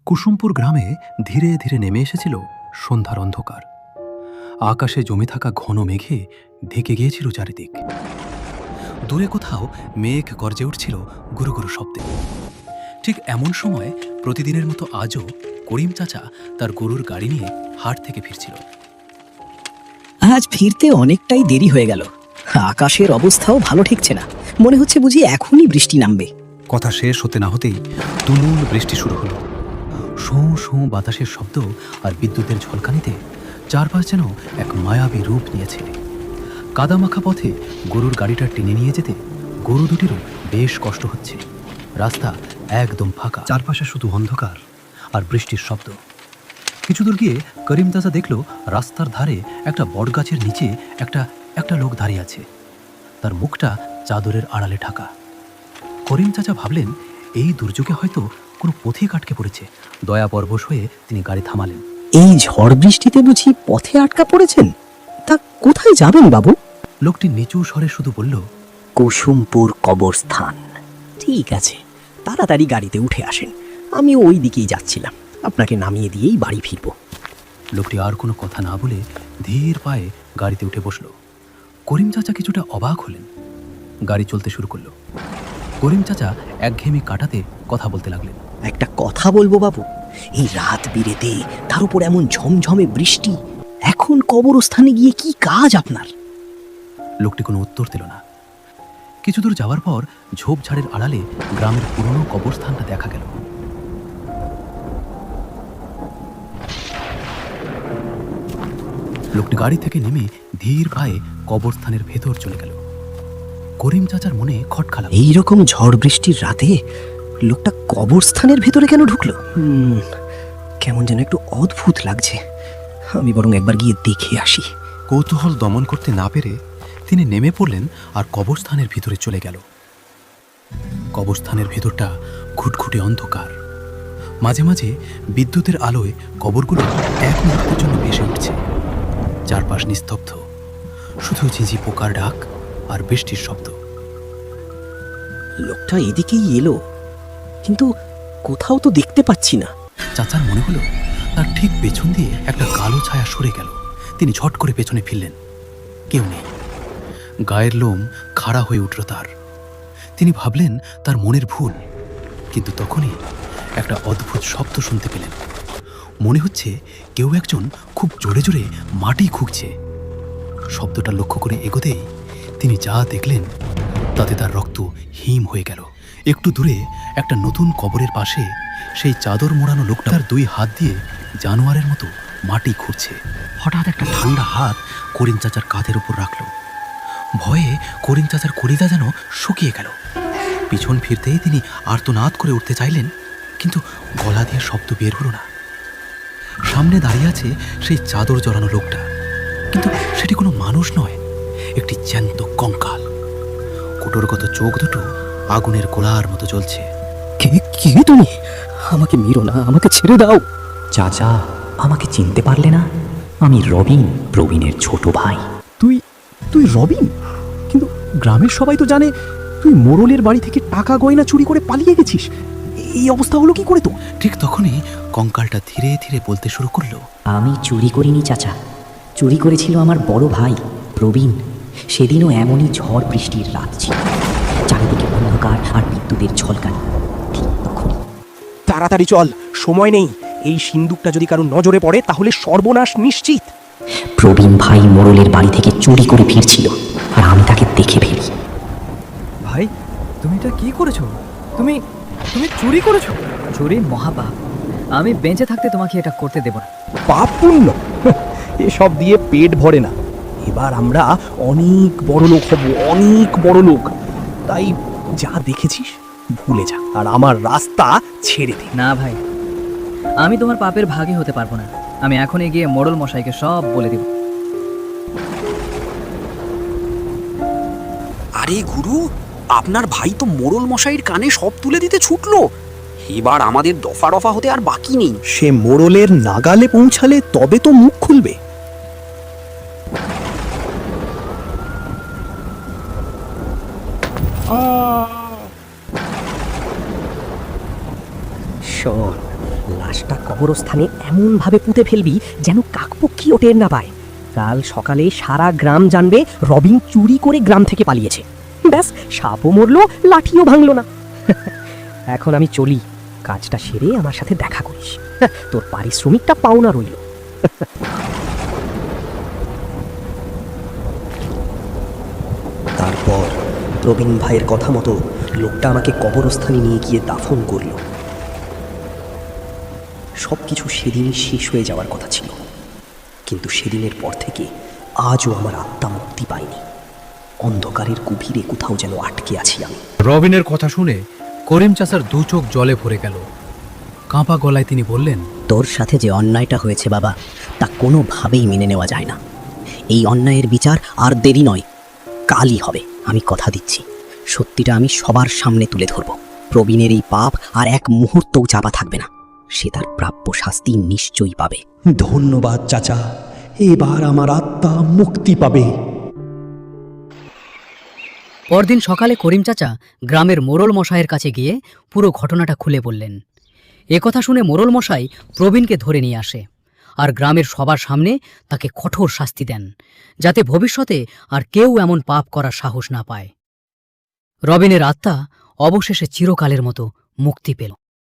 কুসুমপুর গ্রামে ধীরে ধীরে নেমে এসেছিল সন্ধ্যার অন্ধকার। আকাশে জমে থাকা ঘন মেঘে ঢেকে গিয়েছিল চারিদিক। দূরে কোথাও মেঘ গর্জে উঠছিল গুরু গুরু শব্দে। ঠিক এমন সময় প্রতিদিনের মতো আজও করিম চাচা তার গরুর গাড়ি নিয়ে হাট থেকে ফিরছিল। আজ ফিরতে অনেকটাই দেরি হয়ে গেল। আকাশের অবস্থাও ভালো ঠেকছে না, মনে হচ্ছে বুঝি এখনই বৃষ্টি নামবে। কথা শেষ হতে না হতেই তুমুল বৃষ্টি শুরু হলো। শোঁ শোঁ বাতাসের শব্দ আর বিদ্যুতের ঝলকানিতে চারপাশ যেন এক মায়াবী রূপ নিয়েছে। কাদামাখা পথে গরুর গাড়িটা টেনে নিয়ে যেতে গরু দুটিরও বেশ কষ্ট হচ্ছে। রাস্তা একদম ফাঁকা, চারপাশে শুধু অন্ধকার আর বৃষ্টির শব্দ। কিছু দূর গিয়ে করিম চাচা দেখল রাস্তার ধারে একটা বটগাছের নিচে একটা লোক দাঁড়িয়ে আছে। তার মুখটা চাদরের আড়ালে ঢাকা। করিম চাচা ভাবলেন এই দুর্যোগে হয়তো কোনো পথিক আটকে পড়েছে। দয়া পরবশ হয়ে তিনি গাড়ি থামালেন। এই ঝড় বৃষ্টিতে বুঝি পথে আটকা পড়েছেন? তা কোথায় যাবেন বাবু? লোকটি নিচু স্বরে শুধু বলল, কুসুমপুর কবরস্থান। ঠিক আছে, তাড়াতাড়ি গাড়িতে উঠে আসেন, আমি ওই দিকেই যাচ্ছিলাম। আপনাকে নামিয়ে দিয়েই বাড়ি ফিরব। লোকটি আর কোনো কথা না বলে ধীর পায়ে গাড়িতে উঠে বসল। করিম চাচা কিছুটা অবাক হলেন। গাড়ি চলতে শুরু করলো। করিম চাচা একঘেয়েমি কাটাতে কথা বলতে লাগলেন। একটা কথা বলবো বাবু, এই রাত বিরেতে তার উপর এমন ঝমঝমে বৃষ্টি, এখন কবরস্থানে গিয়ে কি কাজ আপনার? লোকটি কোনো উত্তর দিল না। কিছু দূর যাওয়ার পর ঝোপঝাড়ের আড়ালে গ্রামের পুরনো কবরস্থানটা দেখা গেল। লোকটি গাড়ি থেকে নেমে ধীর পায়ে কবরস্থানের ভেতর চলে গেল। করিম চাচার মনে খটকা লাগল। এইরকম ঝড় বৃষ্টির রাতে লোকটা কবরস্থানের ভেতরে কেন ঢুকলো? কেমন যেন একটু অদ্ভুত লাগছে। আমি বরং একবার গিয়ে দেখে আসি। কৌতূহল দমন করতে না পেরে তিনি নেমে পড়লেন আর কবরস্থানের ভিতরে চলে গেল। কবরস্থানের ভেতরটা ঘুটঘুটে অন্ধকার। মাঝে মাঝে বিদ্যুতের আলোয় কবরগুলো এক মুহূর্তের জন্য ভেসে উঠছে। চারপাশ নিস্তব্ধ, শুধু ঝিঝি পোকার ডাক আর বৃষ্টির শব্দ। লোকটা এদিকেই এলো, কিন্তু কোথাও তো দেখতে পাচ্ছি না। চাচার মনে হলো তার ঠিক পেছন দিয়ে একটা কালো ছায়া সরে গেল। তিনি ঝট করে পেছনে ফিরলেন। কেউ নেই। গায়ের লোম খাড়া হয়ে উঠল তার। তিনি ভাবলেন তার মনের ভুল, কিন্তু তখনই একটা অদ্ভুত শব্দ শুনতে পেলেন। মনে হচ্ছে কেউ একজন খুব জোরে জোরে মাটি খুঁড়ছে। শব্দটা লক্ষ্য করে এগোতেই তিনি যা দেখলেন তাতে তার রক্ত হিম হয়ে গেল। একটু দূরে একটা নতুন কবরের পাশে সেই চাদর মোড়ানো লোকটার দুই হাত দিয়ে জানোয়ারের মতো মাটি খুঁড়ছে। হঠাৎ একটা ঠান্ডা হাত করিম চাচার কাঁধের উপর রাখল। ভয়ে করিম চাচার কলিজা যেন শুকিয়ে গেল। পিছন ফিরতেই তিনি আর্তনাদ করে উঠতে চাইলেন, কিন্তু গলা দিয়ে শব্দ বের হলো না। সামনে দাঁড়িয়ে আছে সেই চাদর জড়ানো লোকটা, কিন্তু সেটি কোনো মানুষ নয়, একটি জ্যান্ত কঙ্কাল। কুটোরগত চোখ দুটো আগুনের গোলার মতো জ্বলছে। কে তুমি? আমাকে মেরো না, আমাকে ছেড়ে দাও। চাচা, আমাকে চিনতে পারলে না? আমি রবিন, প্রবীণের ছোট ভাই। তুই রবিন? কিন্তু গ্রামের সবাই তো জানে তুই মোড়লের বাড়ি থেকে টাকা গয়না চুরি করে পালিয়ে গেছিস। এই অবস্থা হলো কি করে তো? ঠিক তখনই কঙ্কালটা ধীরে ধীরে বলতে শুরু করলো, আমি চুরি করিনি চাচা, চুরি করেছিল আমার বড় ভাই প্রবীণ। সেদিনও এমনই ঝড় বৃষ্টির রাত ছিল, চারিদিকে অন্ধকার আর বিদ্যুতের ঝলকানি। ঠিক তখনই তাড়াতাড়ি চল, সময় নেই। এই সিন্দুকটা যদি কারো নজরে পড়ে তাহলে সর্বনাশ নিশ্চিত। প্রবীণ ভাই মোড়লের বাড়ি থেকে চুরি করে ফিরছিল, আর আমি তাকে দেখে ফেলি। ভাই, তুমি এটা কি করেছো? তুমি চুরি করেছো? চুরি মহাপাপ। আমি বেঁচে থাকতে তোমাকে এটা করতে দেব না। পাপ পুণ্য এসব দিয়ে পেট ভরে না। এবার আমরা অনেক বড় লোক হব, অনেক বড় লোক। তাই যা দেখেছিস ভুলে যা, আর আমার রাস্তা ছেড়ে দে। না ভাই, আমি তোমার পাপের ভাগী হতে পারবো না। আমি এখনই গিয়ে মোড়ল মশাইকে সব বলে দেব। আরে গুরু, আপনার ভাই তো মোড়ল মশাইয়ের কানে সব তুলে দিতে ছুটলো। এবার আমাদের দফা রফা হতে আর বাকি নেই। সে মোড়লের নাগালে পৌঁছালে তবে তো মুখ খুলবে। শোন, লাশটা কবরস্থানে এমনভাবে পুঁতে ফেলবি যেন কাকপক্ষীও টের না পায়। কাল সকালে সারা গ্রাম জানবে রবিন চুরি করে গ্রাম থেকে পালিয়েছে। ব্যাস, সাপও মরলো, লাঠিও ভাঙলো না। এখন আমি চলি, কাজটা সেরে আমার সাথে দেখা করিস। তোর পারিশ্রমিকটা পাওনা রইল। তারপর প্রবীণ ভাইয়ের কথা মতো লোকটা আমাকে কবরস্থানে নিয়ে গিয়ে দাফন করল। সব কিছু সেদিনই শেষ হয়ে যাওয়ার কথা ছিল, কিন্তু সেদিনের পর থেকে আজও আমার আত্মা মুক্তি পায়নি। অন্ধকারের গভীরে কোথাও যেন আটকে আছি আমি। রবিনের কথা শুনে করিম চাচার দু চোখ জলে ভরে গেল। কাঁপা গলায় তিনি বললেন, তোর সাথে যে অন্যায়টা হয়েছে বাবা, তা কোনোভাবেই মেনে নেওয়া যায় না। এই অন্যায়ের বিচার আর দেরি নয়, কালই হবে। আমি কথা দিচ্ছি, সত্যিটা আমি সবার সামনে তুলে ধরব। প্রবীণের এই পাপ আর এক মুহূর্তও চাপা থাকবে না। সে তার প্রাপ্য শাস্তি নিশ্চয়ই পাবে। ধন্যবাদ চাচা, এবার আমার আত্মা মুক্তি পাবে। পরদিন সকালে করিম চাচা গ্রামের মোড়ল মশাইয়ের কাছে গিয়ে পুরো ঘটনাটা খুলে বললেন। একথা শুনে মোড়ল মশাই প্রবীণকে ধরে নিয়ে আসে আর গ্রামের সবার সামনে তাকে কঠোর শাস্তি দেন, যাতে ভবিষ্যতে আর কেউ এমন পাপ করার সাহস না পায়। রবিনের আত্মা অবশেষে চিরকালের মতো মুক্তি পেল।